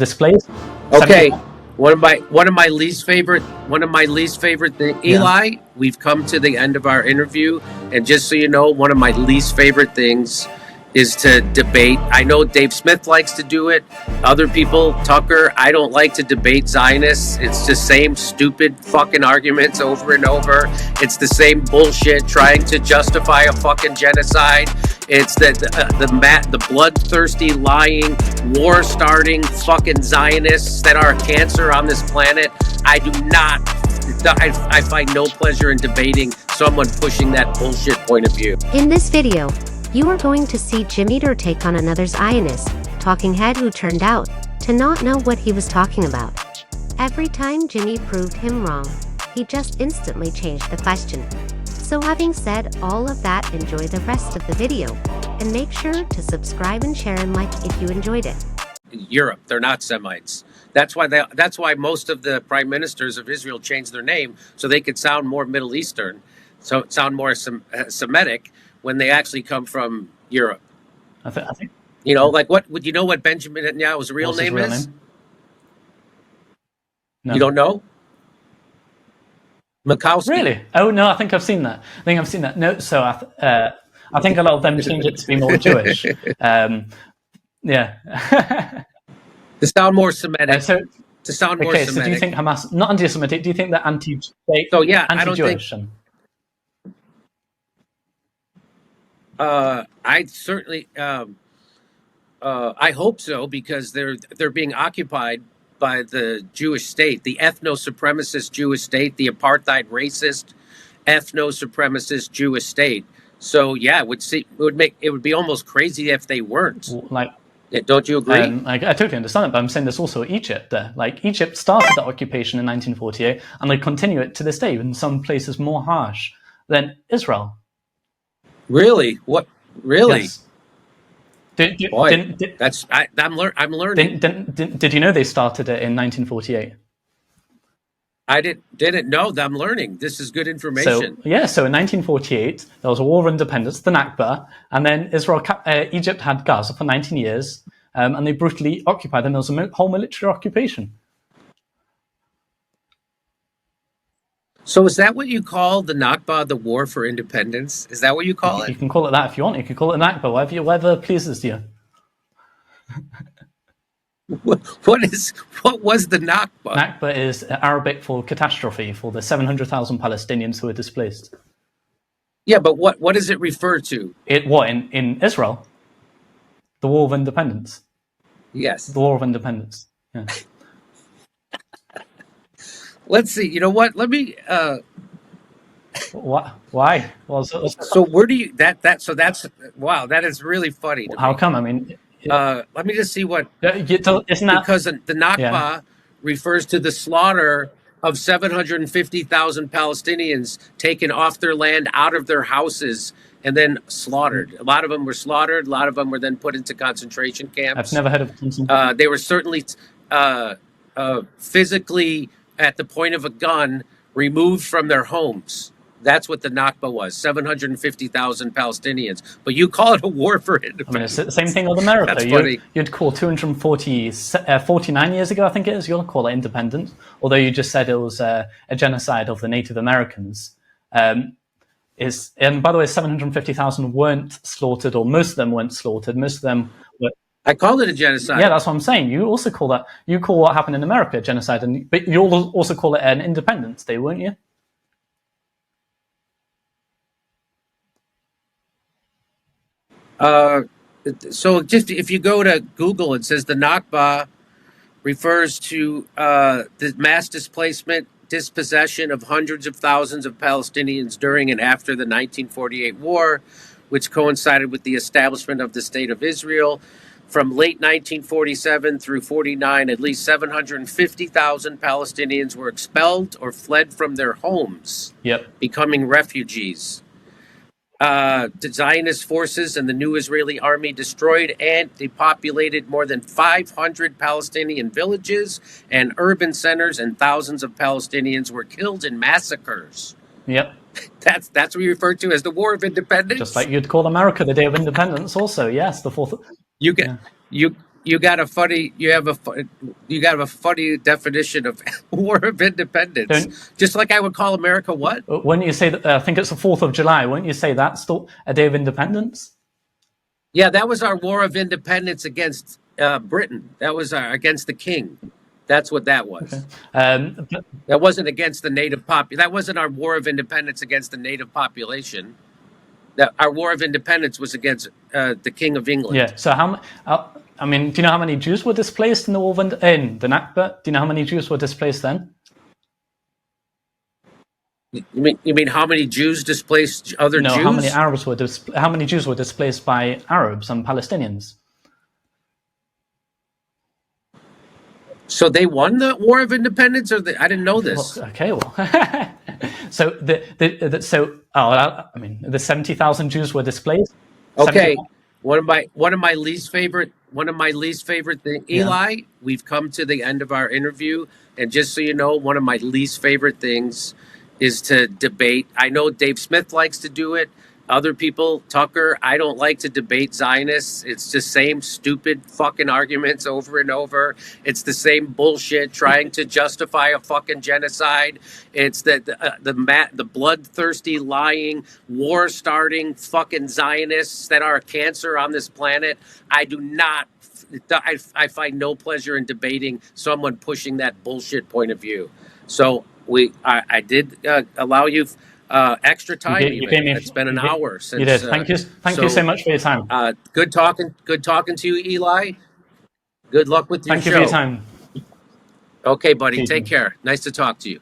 displays. Okay. One of my least favorite things, Eli, we've come to the end of our interview, and just so you know, one of my least favorite things is to debate. I know Dave Smith likes to do it. Other people, Tucker, I don't like to debate Zionists. It's the same stupid fucking arguments over and over. It's the same bullshit trying to justify a fucking genocide. It's the bloodthirsty, lying, war-starting fucking Zionists that are a cancer on this planet. I find no pleasure in debating someone pushing that bullshit point of view. In this video, you are going to see Jimmy Dore take on another Zionist talking head who turned out to not know what he was talking about. Every time Jimmy proved him wrong, he just instantly changed the question. So having said all of that, enjoy the rest of the video, and make sure to subscribe and share and like if you enjoyed it. In Europe, they're not Semites. That's why most of the prime ministers of Israel changed their name so they could sound more Middle Eastern, so sound more Semitic when they actually come from Europe. I think you know, like what would you know what Benjamin Netanyahu's real name is? No. You don't know? Mikowski. Really? Oh no, I think I've seen that. No, so I think a lot of them change it to be more Jewish. Yeah. To sound more Semitic. So Semitic. So do you think Hamas, not anti-Semitic, do you think they're anti-Jewish? So yeah, I don't think. I certainly, I hope so, because they're being occupied by the Jewish state, the ethno-supremacist Jewish state, the apartheid racist ethno-supremacist Jewish state. So yeah, it would be almost crazy if they weren't. Like, don't you agree? I totally understand it, but I'm saying there's also Egypt there. Like, Egypt started the occupation in 1948, and they continue it to this day, in some places more harsh than Israel. Really? What? Really? Yes. I'm learning. Did you know they started it in 1948? I didn't know. I'm learning. This is good information. So in 1948 there was a war of independence, the Nakba, and then Egypt had Gaza for 19 years, and they brutally occupied them. There was a whole military occupation. So is that what you call the Nakba, the war for independence? Is that what you call it? You can call it that if you want. You can call it Nakba, whatever pleases you. What was the Nakba? Nakba is Arabic for catastrophe, for the 700,000 Palestinians who were displaced. Yeah, but what does it refer to? In Israel? The War of Independence. Yes. The War of Independence. Yeah. Let's see. You know what? Let me. What? Why? Well, so where do you So that's wow. That is really funny. How come? I mean, let me just see what. Isn't that because the Nakba refers to the slaughter of 750,000 Palestinians taken off their land, out of their houses, and then slaughtered. A lot of them were slaughtered. A lot of them were then put into concentration camps. I've never heard of. They were certainly physically, at the point of a gun, removed from their homes. That's what the Nakba was, 750,000 Palestinians. But you call it a war for independence. I mean, it's the same thing with America. That's funny. You'd call 49 years ago, I think it is, you'll call it independent, although you just said it was a genocide of the Native Americans. And by the way, 750,000 weren't slaughtered, or most of them weren't slaughtered. Most of them were... I called it a genocide. Yeah, that's what I'm saying. You also call that, you call what happened in America a genocide, but you also call it an Independence Day, weren't you? So just if you go to Google, it says the Nakba refers to the mass dispossession of hundreds of thousands of Palestinians during and after the 1948 war, which coincided with the establishment of the State of Israel. From late 1947 through 49, at least 750,000 Palestinians were expelled or fled from their homes, becoming refugees. The Zionist forces and the new Israeli army destroyed and depopulated more than 500 Palestinian villages and urban centers, and thousands of Palestinians were killed in massacres. Yep. That's what we refer to as the War of Independence. Just like you'd call America the Day of Independence also, yes, the 4th. you got a funny you have a funny definition of War of Independence. Don't- Just like I would call America what? Wouldn't you say that? I think it's the 4th of July. Wouldn't you say that's still a day of independence? Yeah, that was our War of Independence against Britain. That was against the king. That's what that was. But That wasn't against the native That wasn't our War of Independence against the native population. Our War of Independence was against the King of England. yeah. So I mean, do you know how many Jews were displaced in the war in the Nakba? Do you know how many Jews were displaced then? You mean how many Jews displaced other No, Jews? how many Jews were displaced by Arabs and Palestinians? So they won the War of Independence, or I didn't know this. Well, okay, well, so I mean, the 70,000 Jews were displaced. Okay, 70 one of my least favorite thing, Eli. We've come to the end of our interview, and just so you know, one of my least favorite things is to debate. I know Dave Smith likes to do it. Other people, Tucker, I don't like to debate Zionists. It's just same stupid fucking arguments over and over. It's the same bullshit trying to justify a fucking genocide. It's the bloodthirsty, lying, war-starting fucking Zionists that are a cancer on this planet. I find no pleasure in debating someone pushing that bullshit point of view. So I did allow you extra time. It's been an hour since. You did. Thank you so much for your time. Good talking to you, Eli. Good luck with your show. Thank you for your time. Okay, buddy. Take care. Nice to talk to you.